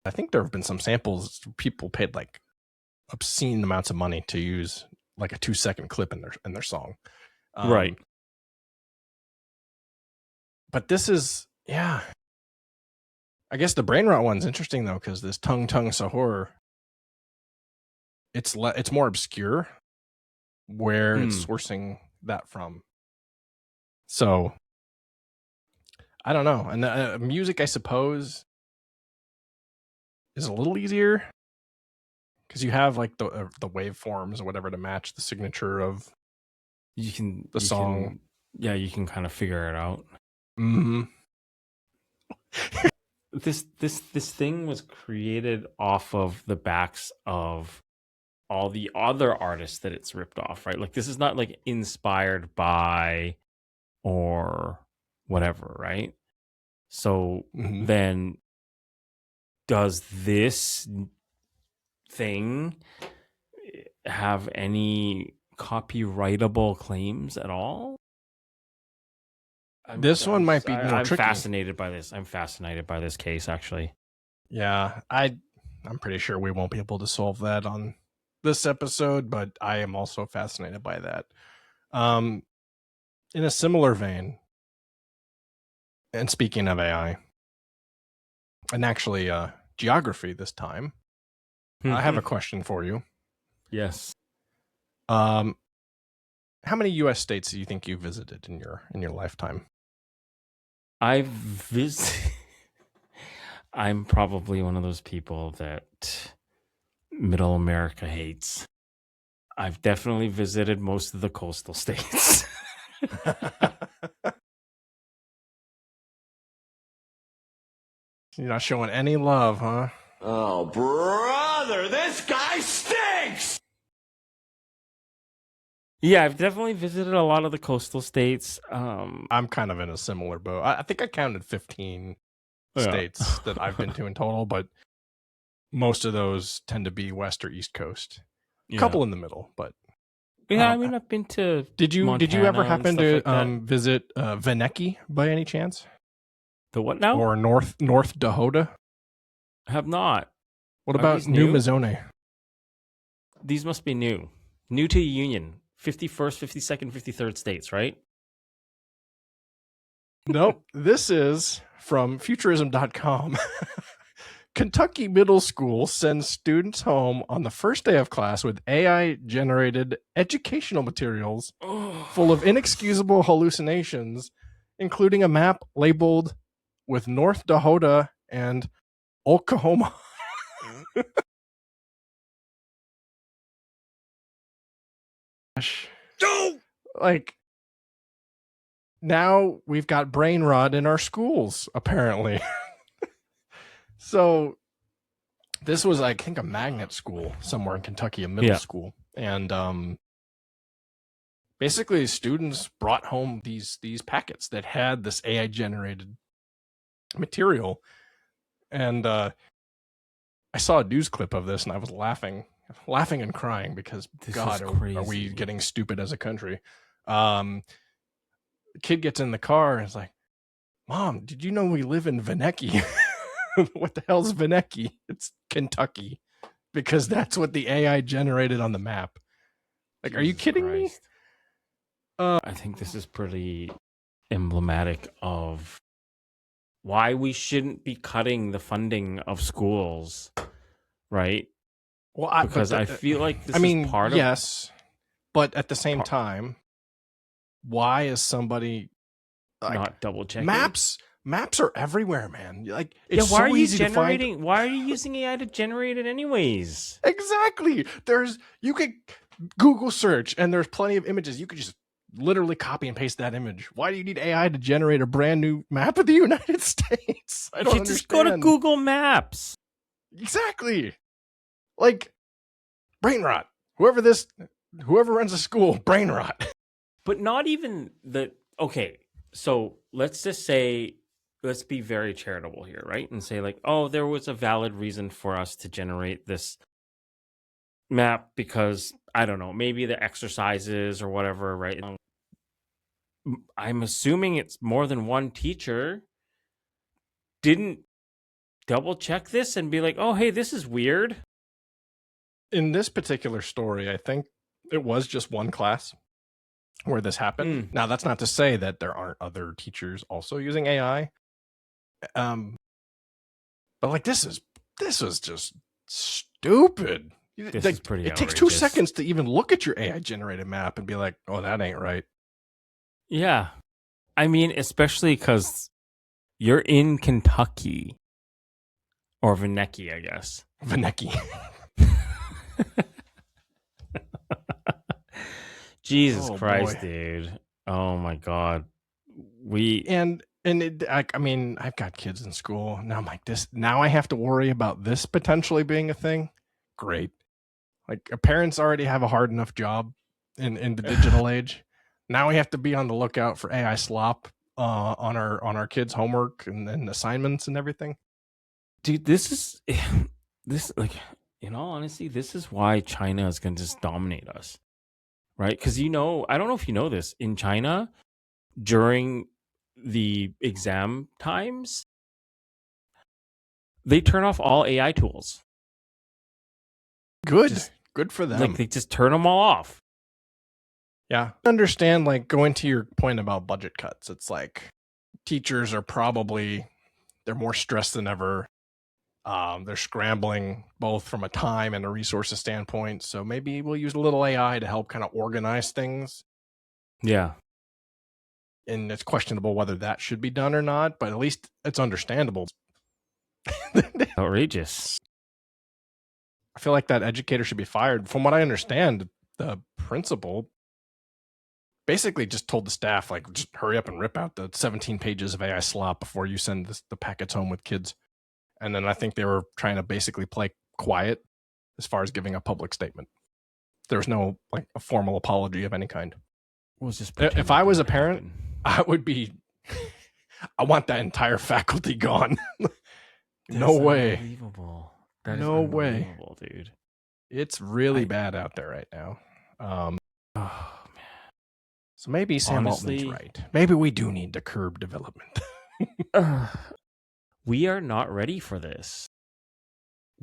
I think there have been some samples people paid like obscene amounts of money to use like a 2-second clip in their song. Right. But this is, yeah. I guess the Brainrot one's interesting though, because this Tung Tung Sahur, it's more obscure where it's sourcing that from. So I don't know. And music, I suppose, is a little easier because you have like the waveforms or whatever to match the signature of the song. You can kind of figure it out. Mm-hmm. This thing was created off of the backs of all the other artists that it's ripped off, right? Like this is not like inspired by or whatever, right? So then does this thing have any copyrightable claims at all? This one might be more I'm tricky. fascinated by this. I'm fascinated by this case, actually. Yeah, I'm pretty sure we won't be able to solve that on this episode, but I am also fascinated by that. In a similar vein, and speaking of AI, and actually geography this time, I have a question for you. Yes. How many U.S. states do you think you visited in your lifetime? I'm probably one of those people that Middle America hates. I've definitely visited most of the coastal states. You're not showing any love, huh? Oh, brother, this guy stinks! Yeah, I've definitely visited a lot of the coastal states. I'm kind of in a similar boat. I think I counted 15 states that I've been to in total, but most of those tend to be west or east coast. A couple in the middle, but yeah, I mean, I've been to. Did you ever happen to visit Veneki by any chance? The what now? Or North Dakota? I have not. What about New Mizone? These must be new. New to Union. 51st, 52nd, 53rd states, right? Nope. This is from futurism.com. Kentucky Middle School sends students home on the first day of class with AI-generated educational materials full of inexcusable hallucinations, including a map labeled with North Dakota and Oklahoma. Like, now we've got Brainrot in our schools, apparently. So this was, I think, a magnet school somewhere in Kentucky, a middle school. And basically students brought home these packets that had this AI generated material. And I saw a news clip of this and I was laughing and crying because God, are we getting stupid as a country? The kid gets in the car and is like, "Mom, did you know we live in Veneki?" What the hell's Veneki? It's Kentucky, because that's what the AI generated on the map. Like, are you kidding me? I think this is pretty emblematic of why we shouldn't be cutting the funding of schools, right? Well, because I feel like this is part of... Yes, but at the same time, why is somebody not double checking? Maps are everywhere, man. Like, it's why so are you easy to find. Why are you using AI to generate it anyways? Exactly. You could Google search and there's plenty of images. You could just literally copy and paste that image. Why do you need AI to generate a brand new map of the United States? I don't understand. Just go to Google Maps. Exactly. Like, Brainrot. Whoever runs a school, Brainrot. But not even the... Okay, so let's just say... Let's be very charitable here, right? And say like, oh, there was a valid reason for us to generate this map because, I don't know, maybe the exercises or whatever, right? I'm assuming it's more than one teacher didn't double check this and be like, oh, hey, this is weird. In this particular story, I think it was just one class where this happened. Now, that's not to say that there aren't other teachers also using AI. But like, this was just stupid. This is pretty outrageous. It takes 2 seconds to even look at your AI generated map and be like, oh, that ain't right. Yeah. I mean, especially because you're in Kentucky. Or Veneki, I guess. Veneki. Jesus Christ, dude. Oh my God. I mean, I've got kids in school. Now I'm like, now I have to worry about this potentially being a thing. Great. Like, parents already have a hard enough job in the digital age. Now we have to be on the lookout for AI slop on our kids' homework and assignments and everything. Dude, this is this like in all honesty, this is why China is going to just dominate us, right? Because I don't know if you know this, in China during the exam times, they turn off all AI tools. Good. Just, Good for them. like they just turn them all off. Yeah. I understand, like, going to your point about budget cuts. It's like teachers are they're more stressed than ever. They're scrambling both from a time and a resources standpoint. So maybe we'll use a little AI to help kind of organize things. Yeah. And it's questionable whether that should be done or not, but at least it's understandable. Outrageous. I feel like that educator should be fired. From what I understand, the principal basically just told the staff, like, just hurry up and rip out the 17 pages of AI slop before you send the packets home with kids. And then I think they were trying to basically play quiet as far as giving a public statement. There was no, like, a formal apology of any kind. We'll just if I was a parent, I would be, I want that entire faculty gone. No way. Unbelievable. That is No way. unbelievable, dude. It's really bad out there right now. Oh, man. So maybe Sam Honestly, Altman's right. Maybe we do need to curb development. We are not ready for this.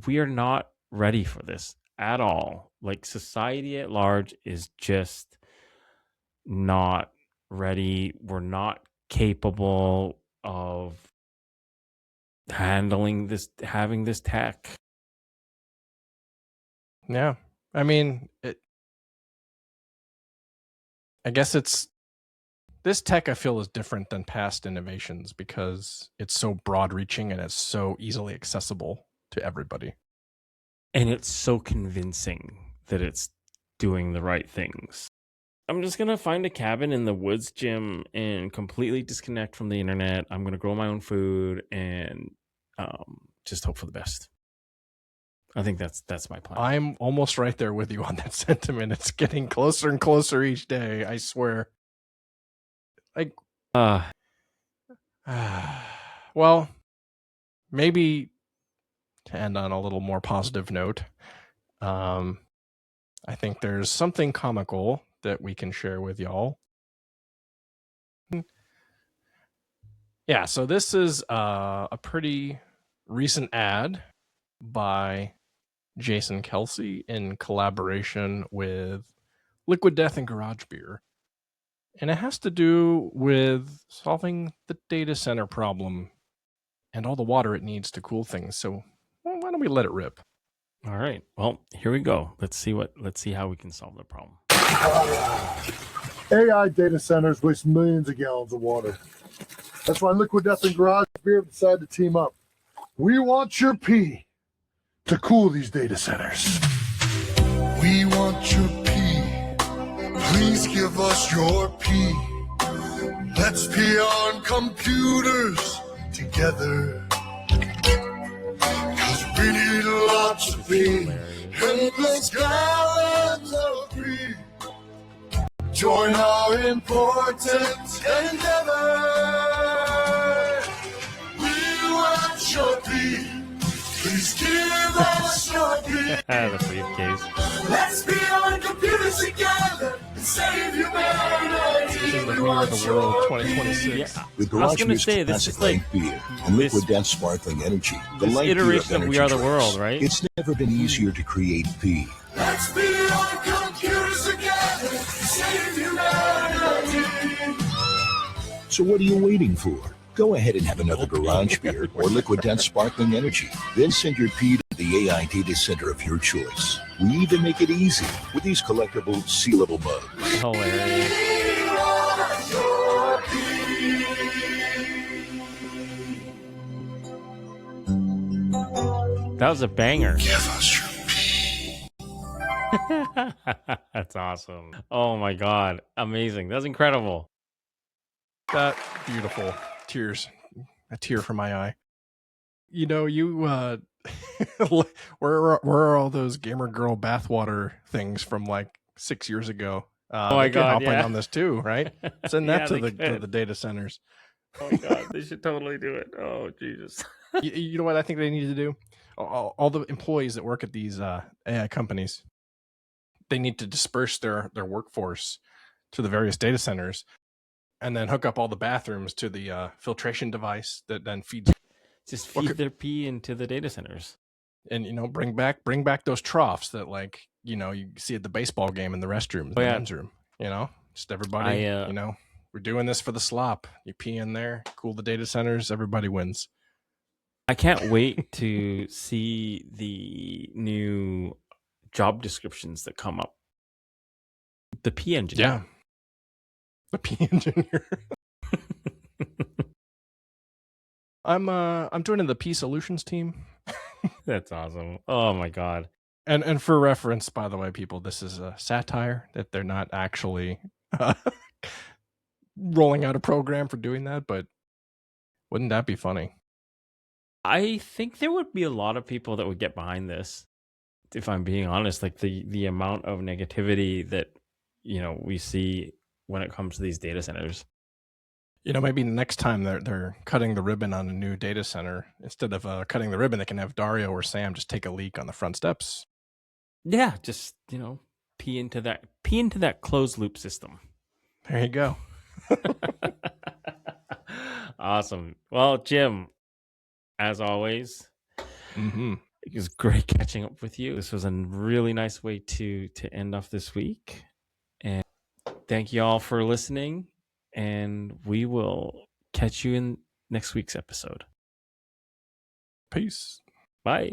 We are not ready for this at all. Like, society at large is just not ready. We're not capable of handling this, having this tech. Yeah. I mean, I guess this tech I feel is different than past innovations because it's so broad reaching and it's so easily accessible to everybody. And it's so convincing that it's doing the right things. I'm just going to find a cabin in the woods, Jim, and completely disconnect from the internet. I'm going to grow my own food and just hope for the best. I think that's my plan. I'm almost right there with you on that sentiment. It's getting closer and closer each day, I swear. Like, well, maybe to end on a little more positive note, I think there's something comical that we can share with y'all. Yeah, so this is a pretty recent ad by Jason Kelce in collaboration with Liquid Death and Garage Beer. And it has to do with solving the data center problem and all the water it needs to cool things. So why don't we let it rip? All right. Well, here we go. Let's see how we can solve the problem. AI data centers waste millions of gallons of water. That's why Liquid Death and Garage Beer have decided to team up. We want your pee to cool these data centers. We want your pee. Please give us your pee. Let's pee on computers together. Cause we need lots of pee. Endless gallons of pee. Join our important endeavor. We want your pee. Please give us your pee. The briefcase. Let's be on computers together and save humanity. This is the We Are the World 2026. Yeah. With I was Garage gonna Beer's say, this is classic like light beer and this- Liquid Death sparkling energy, the this light beer of iteration of We energy Are the drinks. World, right? It's never been easier to create pee. Let's be on computers together and save humanity. So what are you waiting for? Go ahead and have another Garage Beer or Liquid Death sparkling energy. Then send your pee to the AI data center of your choice. We even make it easy with these collectible sealable mugs. Hilarious. We want your pee. That was a banger. Give us your pee. That's awesome. Oh my God. Amazing. That's incredible. That beautiful. Tears. A tear from my eye. You know, where are all those gamer girl bathwater things from like 6 years ago? Oh my they can God, hop in yeah. on this too, right? Send that Yeah, to they the could. data centers. Oh my God. They should totally do it. Oh, Jesus. You know what I think they need to do? All the employees that work at these AI companies, they need to disperse their workforce to the various data centers, and then hook up all the bathrooms to the filtration device that then feeds. Just feed their pee into the data centers. And bring back those troughs that you see at the baseball game in the restroom, the men's room. Just everybody. We're doing this for the slop. You pee in there, cool the data centers. Everybody wins. I can't wait to see the new job descriptions that come up. The pee engineer. Yeah. The pee engineer. I'm joining the pee solutions team. That's awesome. Oh my god. And for reference, by the way, people, this is a satire that they're not actually rolling out a program for doing that, but wouldn't that be funny? I think there would be a lot of people that would get behind this, if I'm being honest. Like the amount of negativity that we see when it comes to these data centers. Maybe next time they're cutting the ribbon on a new data center, instead of cutting the ribbon, they can have Dario or Sam just take a leak on the front steps. Yeah, just pee into that closed loop system. There you go. Awesome. Well, Jim, as always, it was great catching up with you. This was a really nice way to end off this week. And thank you all for listening. And we will catch you in next week's episode. Peace. Bye.